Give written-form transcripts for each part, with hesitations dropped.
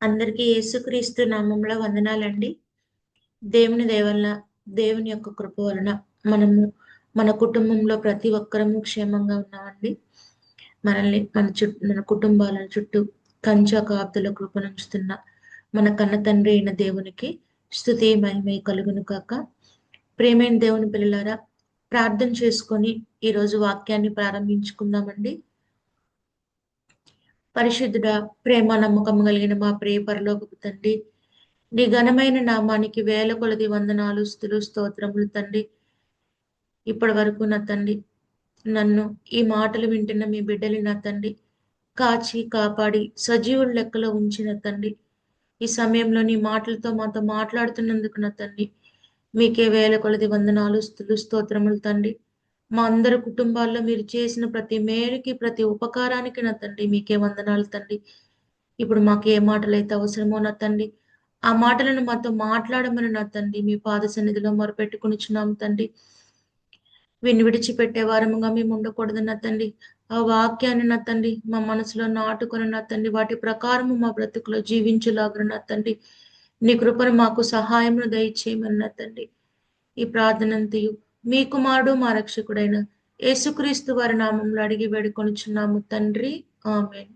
అందరికీ యేసుక్రీస్తు నామంలో వందనాలండి. దేవుని దయ వలన, దేవుని యొక్క కృప వలన మనము మన కుటుంబంలో ప్రతి ఒక్కరము క్షేమంగా ఉన్నామండి. మనల్ని మన కుటుంబాల చుట్టూ కంచె కాపుదల కృపనుంచుతున్న మన కన్న తండ్రి అయిన దేవునికి స్తుతి మహిమ కలుగును కాక. ప్రేమైన దేవుని పిల్లలారా, ప్రార్థన చేసుకొని ఈరోజు వాక్యాన్ని ప్రారంభించుకుందామండి. పరిశుద్ధుడా, ప్రేమ నమ్మకం కలిగిన మా ప్రియ పరలోకపు తండ్రి, నీ ఘనమైన నామానికి వేల కొలది వందనాలు, స్తుతులు, స్తోత్రములు తండ్రి. ఇప్పటి వరకు నా తండ్రి, నన్ను ఈ మాటలు వింటున్న మీ బిడ్డలు నా తండ్రి కాచి కాపాడి సజీవుల లెక్కలో ఉంచిన తండ్రి, ఈ సమయంలో నీ మాటలతో మాతో మాట్లాడుతున్నందుకు నా తండ్రి మీకే వేల కొలది వందనాలు, స్తుతులు, స్తోత్రములు తండ్రి. మా అందరి కుటుంబాల్లో మీరు చేసిన ప్రతి మేలుకి, ప్రతి ఉపకారానికి నా తండ్రి మీకే వందనాలు తండ్రి. ఇప్పుడు మాకు ఏ మాటలు అయితే అవసరమో నా తండ్రి, ఆ మాటలను మాతో మాట్లాడమని నా తండ్రి మీ పాద సన్నిధిలో మొరపెట్టుకునిచున్నాము తండ్రి. విని విడిచిపెట్టే వారముగా మేము ఉండకూడదు నా తండ్రి. ఆ వాక్యాన్ని నా తండ్రి మా మనసులో నాటుకొని నా తండ్రి వాటి ప్రకారము మా బ్రతుకులో జీవించులాగా నా తండ్రి నీ కృపను మాకు సహాయమును దయచేయమని నా తండ్రి. ఈ ప్రార్థనంతయు మీ కుమారుడు మా రక్షకుడైన యేసుక్రీస్తు వారి నామంలో అడిగి వేడుకొనుచున్నాము తండ్రి, ఆమేన్.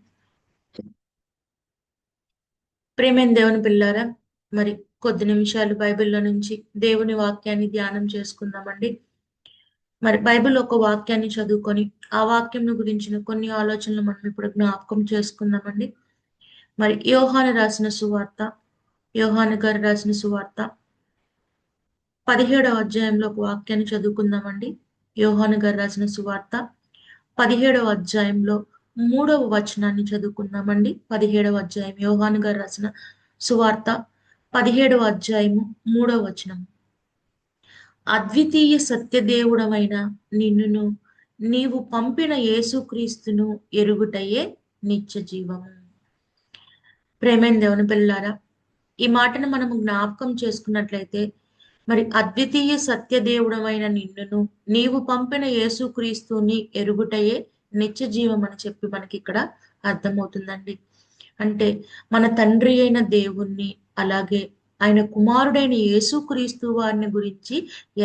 ప్రేమైన దేవుని పిల్లారా, మరి కొద్ది నిమిషాలు బైబిల్లో నుంచి దేవుని వాక్యాన్ని ధ్యానం చేసుకుందామండి. మరి బైబిల్ ఒక వాక్యాన్ని చదువుకొని ఆ వాక్యం గురించిన కొన్ని ఆలోచనలు మనం ఇప్పుడు జ్ఞాపకం చేసుకుందామండి. మరి యోహాను గారు రాసిన సువార్త 17వ అధ్యాయంలో ఒక వాక్యాన్ని చదువుకుందామండి. యోహాను గారు రాసిన సువార్త 17వ అధ్యాయంలో 3వ వచనాన్ని చదువుకుందామండి. 17వ అధ్యాయం యోహాను గారు రాసిన సువార్త 17వ అధ్యాయము 3వ వచనం. అద్వితీయ సత్యదేవుడమైన నిన్నును నీవు పంపిన యేసుక్రీస్తును ఎరుగుటయే నిత్య జీవము. ప్రేమైన దేవుని పిల్లారా, ఈ మాటను మనము జ్ఞాపకం చేసుకున్నట్లయితే, మరి అద్వితీయ సత్యదేవుడమైన నిన్నును నీవు పంపిన యేసుక్రీస్తుని ఎరుగుటయే నిత్య జీవం అని చెప్పి మనకి ఇక్కడ అర్థమవుతుందండి. అంటే మన తండ్రి అయిన దేవుణ్ణి, అలాగే ఆయన కుమారుడైన యేసుక్రీస్తు వారిని గురించి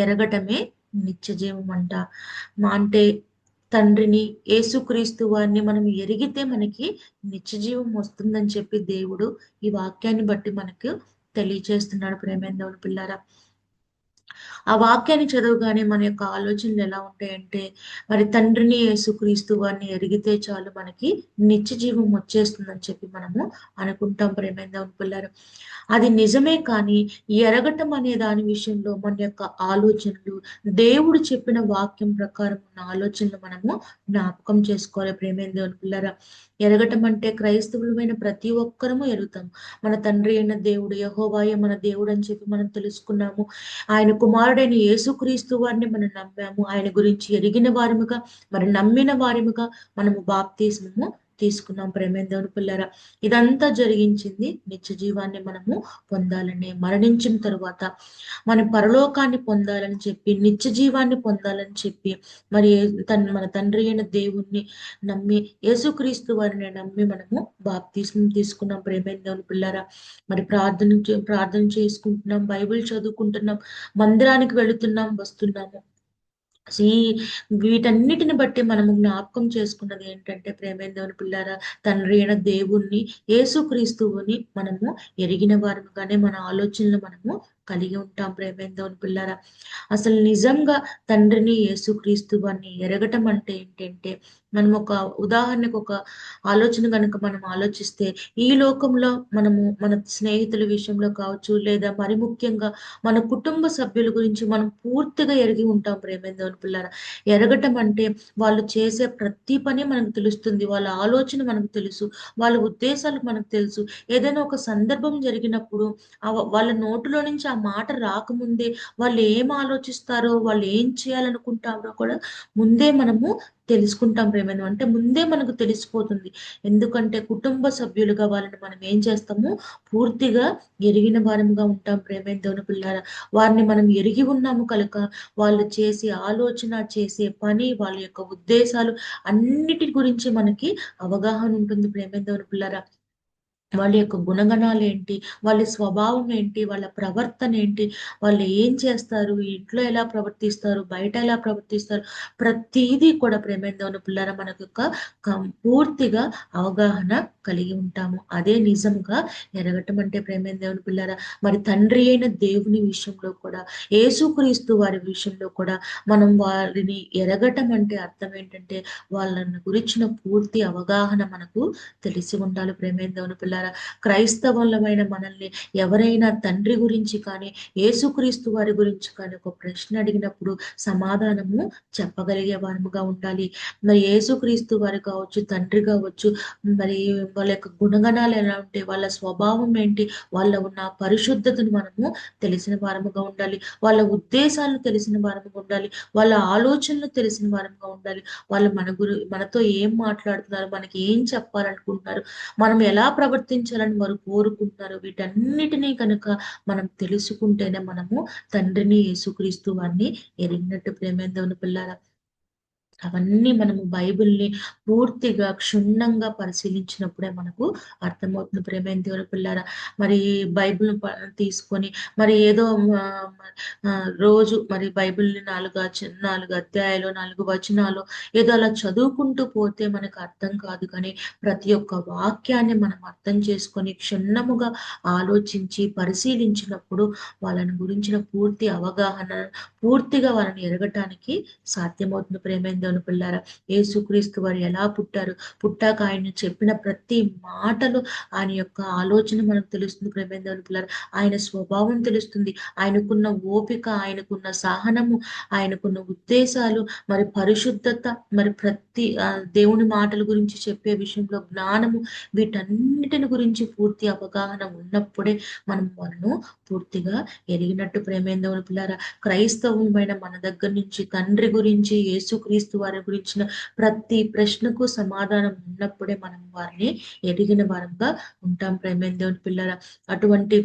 ఎరగటమే నిత్య జీవం అంట. అంటే తండ్రిని, యేసుక్రీస్తు వారిని మనం ఎరిగితే మనకి నిత్య జీవం వస్తుందని చెప్పి దేవుడు ఈ వాక్యాన్ని బట్టి మనకు తెలియచేస్తున్నాడు. ప్రేమైన దేవుని పిల్లారా, ఆ వాక్యాన్ని చదవగానే మన యొక్క ఆలోచనలు ఎలా ఉంటాయంటే, మరి తండ్రిని యేసుక్రీస్తు వారిని ఎరిగితే చాలు మనకి నిత్య జీవం వచ్చేస్తుందని చెప్పి మనము అనుకుంటాం. ప్రేమైన దేవుని పిల్లారా, అది నిజమే. కానీ ఎరగటం అనే దాని విషయంలో మన యొక్క ఆలోచనలు, దేవుడు చెప్పిన వాక్యం ప్రకారం ఉన్న ఆలోచనలు మనము జ్ఞాపకం చేసుకోవాలి. ప్రేమైన దేవుని పిల్లారా, ఎరగటం అంటే క్రైస్తవులమైన ప్రతి ఒక్కరము ఎరుగుతాం. మన తండ్రి అయిన దేవుడు యెహోవాయే మన దేవుడు అని చెప్పి మనం తెలుసుకున్నాము. ఆయన కుమారుడైన యేసుక్రీస్తు వారిని మనం నమ్మాము. ఆయన గురించి ఎరిగిన వారిముగా, మరి నమ్మిన వారిముగా మనము బాప్తిస్మము తీసుకున్నాం. ప్రేమైన దేవుని పిల్లారా, ఇదంతా జరిగించింది నిత్య జీవాన్ని మనము పొందాలని, మరణించిన తరువాత మన పరలోకాన్ని పొందాలని చెప్పి, నిత్య జీవాన్ని పొందాలని చెప్పి, మరి మన తండ్రి అయిన దేవుణ్ణి నమ్మి, యేసుక్రీస్తు వారిని నమ్మి మనము బాప్తిస్మం తీసుకున్నాం. ప్రేమైన దేవుని పిల్లారా, మరి ప్రార్థన చేసుకుంటున్నాం, బైబిల్ చదువుకుంటున్నాం, మందిరానికి వెళుతున్నాం, వస్తున్నాము. ఈ వీటన్నిటిని బట్టి మనము జ్ఞాపకం చేసుకున్నది ఏంటంటే, ప్రేమైన దేవుని పిల్లారా, తండ్రి అయిన దేవుణ్ణి, యేసుక్రీస్తువుని మనము ఎరిగిన వారముగానే మన ఆలోచనలు మనము కలిగి ఉంటాం. ప్రేమైన దేవుని పిల్లారా, అసలు నిజంగా తండ్రిని, యేసుక్రీస్తు వారిని ఎరగటం అంటే ఏంటంటే, మనం ఒక ఉదాహరణకు ఒక ఆలోచన కనుక మనం ఆలోచిస్తే, ఈ లోకంలో మనము మన స్నేహితుల విషయంలో కావచ్చు, లేదా మరి ముఖ్యంగా మన కుటుంబ సభ్యుల గురించి మనం పూర్తిగా ఎరిగి ఉంటాం. ప్రేమైన దేవుని పిల్లారా, ఎరగటం అంటే వాళ్ళు చేసే ప్రతి పని మనకు తెలుస్తుంది, వాళ్ళ ఆలోచన మనకు తెలుసు, వాళ్ళ ఉద్దేశాలు మనకు తెలుసు. ఏదైనా ఒక సందర్భం జరిగినప్పుడు వాళ్ళ నోటిలో నుంచి ఆ మాట రాకముందే వాళ్ళు ఏం ఆలోచిస్తారో, వాళ్ళు ఏం చేయాలనుకుంటారో కూడా ముందే మనము తెలుసుకుంటాం. ప్రేమైన అంటే ముందే మనకు తెలిసిపోతుంది. ఎందుకంటే కుటుంబ సభ్యులుగా వాళ్ళని మనం ఏం చేస్తాము, పూర్తిగా ఎరిగిన వారముగా ఉంటాం. ప్రేమైన దేవుని పిల్లారా, వారిని మనం ఎరిగి ఉన్నాము కనుక వాళ్ళు చేసే ఆలోచన, చేసే పని, వాళ్ళ యొక్క ఉద్దేశాలు అన్నిటి గురించి మనకి అవగాహన ఉంటుంది. ప్రేమైన దేవుని పిల్లారా, వాళ్ళ యొక్క గుణగణాలు ఏంటి, వాళ్ళ స్వభావం ఏంటి, వాళ్ళ ప్రవర్తన ఏంటి, వాళ్ళు ఏం చేస్తారు, ఇంట్లో ఎలా ప్రవర్తిస్తారు, బయట ఎలా ప్రవర్తిస్తారు, ప్రతీదీ కూడా ప్రేమైన దేవుని పిల్లరా మనకు ఒక పూర్తిగా అవగాహన కలిగి ఉంటాము. అదే నిజంగా ఎరగటం అంటే ప్రేమైన దేవుని పిల్లరా. మరి తండ్రి అయిన దేవుని విషయంలో కూడా, యేసుక్రీస్తు వారి విషయంలో కూడా మనం వారిని ఎరగటం అంటే అర్థం ఏంటంటే, వాళ్ళని గురించిన పూర్తి అవగాహన మనకు తెలిసి ఉండాలి ప్రేమైన దేవుని పిల్లారా. క్రైస్తవులమైన మనల్ని ఎవరైనా తండ్రి గురించి కానీ, యేసుక్రీస్తు వారి గురించి కానీ ఒక ప్రశ్న అడిగినప్పుడు సమాధానము చెప్పగలిగే వారముగా ఉండాలి. మరి యేసుక్రీస్తు వారు కావచ్చు, తండ్రి కావచ్చు, మరి వాళ్ళ యొక్క గుణగణాలు ఎలా ఉంటాయి, వాళ్ళ స్వభావం ఏంటి, వాళ్ళ ఉన్న పరిశుద్ధతను మనము తెలిసిన వారముగా ఉండాలి. వాళ్ళ ఉద్దేశాలను తెలిసిన వారముగా ఉండాలి. వాళ్ళ ఆలోచనలు తెలిసిన వారముగా ఉండాలి. వాళ్ళు మనతో ఏం మాట్లాడుతున్నారు, మనకి ఏం చెప్పాలనుకుంటున్నారు, మనం ఎలా ప్రవర్తించాలని వారు కోరుకుంటున్నారు, వీటన్నిటినీ కనుక మనం తెలుసుకుంటేనే మనము తండ్రిని యేసుక్రీస్తు వారిని ఎరిగినట్టు ప్రేమైన దేవుని పిల్లారా. అవన్నీ మనము బైబిల్‌ని పూర్తిగా క్షుణ్ణంగా పరిశీలించినప్పుడే మనకు అర్థమవుతుంది ప్రేమైన దేవుని పిల్లారా. మరి బైబిల్‌ని తీసుకొని మరి ఏదో రోజు మరి బైబిల్‌ని 4 అధ్యాయాలు, 4 వచనాలు ఏదో అలా చదువుకుంటూ పోతే మనకు అర్థం కాదు కానీ, ప్రతి ఒక్క వాక్యాన్ని మనం అర్థం చేసుకొని క్షుణ్ణముగా ఆలోచించి పరిశీలించినప్పుడు వాళ్ళని గురించిన పూర్తి అవగాహన, పూర్తిగా వాళ్ళని ఎరగటానికి సాధ్యమవుతుంది ప్రేమైన దేవుని పిల్లారా. యేసుక్రీస్తు వారు ఎలా పుట్టారు, పుట్టాక ఆయన చెప్పిన ప్రతి మాటలు, ఆయన యొక్క ఆలోచన మనకు తెలుస్తుంది ప్రేమైన దేవుని పిల్లారా. ఆయన స్వభావం తెలుస్తుంది. ఆయనకున్న ఓపిక, ఆయనకున్న సహనము, ఆయనకున్న ఉద్దేశాలు, మరి పరిశుద్ధత, మరి ప్రతి దేవుని మాటల గురించి చెప్పే విషయంలో జ్ఞానము, వీటన్నిటిని గురించి పూర్తి అవగాహన ఉన్నప్పుడే మనం వాళ్ళను పూర్తిగా ఎరిగినట్టు ప్రేమైన దేవుని పిల్లారా. క్రైస్తవులమైన మన దగ్గర నుంచి తండ్రి గురించి, యేసుక్రీస్తు వారి గురించిన ప్రతి ప్రశ్నకు సమాధానం ఉన్నప్పుడే మనం వారిని ఎరిగిన వారంగా ఉంటాం ప్రేమైన దేవుని పిల్లరా. అటువంటి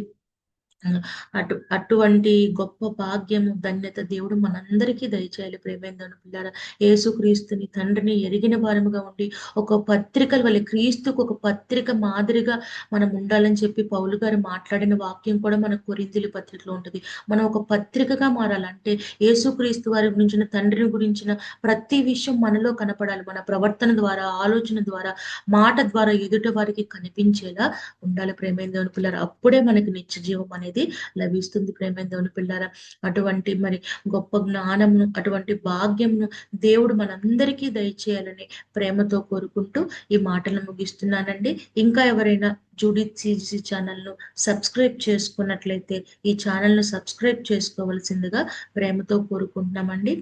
అటువంటి గొప్ప భాగ్యము, ధన్యత దేవుడు మనందరికీ దయచేయాలి ప్రేమైన దేవుని పిల్లారా. యేసుక్రీస్తుని తండ్రిని ఎరిగిన వారముగా ఉండి, ఒక పత్రికల వలె క్రీస్తుకు ఒక పత్రిక మాదిరిగా మనం ఉండాలని చెప్పి పౌలు గారు మాట్లాడిన వాక్యం కూడా మన కొరింథీయుల పత్రికలో ఉంటది. మనం ఒక పత్రికగా మారాలంటే యేసుక్రీస్తు వారి గురించిన, తండ్రిని గురించిన ప్రతి విషయం మనలో కనపడాలి. మన ప్రవర్తన ద్వారా, ఆలోచన ద్వారా, మాట ద్వారా ఎదుట వారికి కనిపించేలా ఉండాలి ప్రేమైన దేవుని పిల్లారా. అప్పుడే మనకి నిత్య జీవం అనేది లభిస్తుంది ప్రేమైన దేవుని పిల్లారా. అటువంటి మరి గొప్ప జ్ఞానమును, అటువంటి భాగ్యమును దేవుడు మనందరికీ దయచేయాలని ప్రేమతో కోరుకుంటూ ఈ మాటలు ముగిస్తున్నానండి. ఇంకా ఎవరైనా జూడిత్ సిజి ఛానల్‌ను సబ్స్క్రైబ్ చేసుకున్నట్లయితే ఈ ఛానల్‌ను సబ్స్క్రైబ్ చేసుకోవాల్సిందిగా ప్రేమతో కోరుకుంటున్నామండి.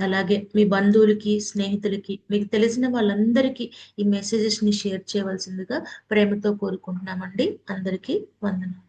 అలాగే మీ బంధువులకి, స్నేహితులకి, మీకు తెలిసిన వాళ్ళందరికీ ఈ మెసేజెస్‌ని షేర్ చేయవలసిందిగా ప్రేమతో కోరుకుంటున్నామండి. అందరికీ వందనాలు.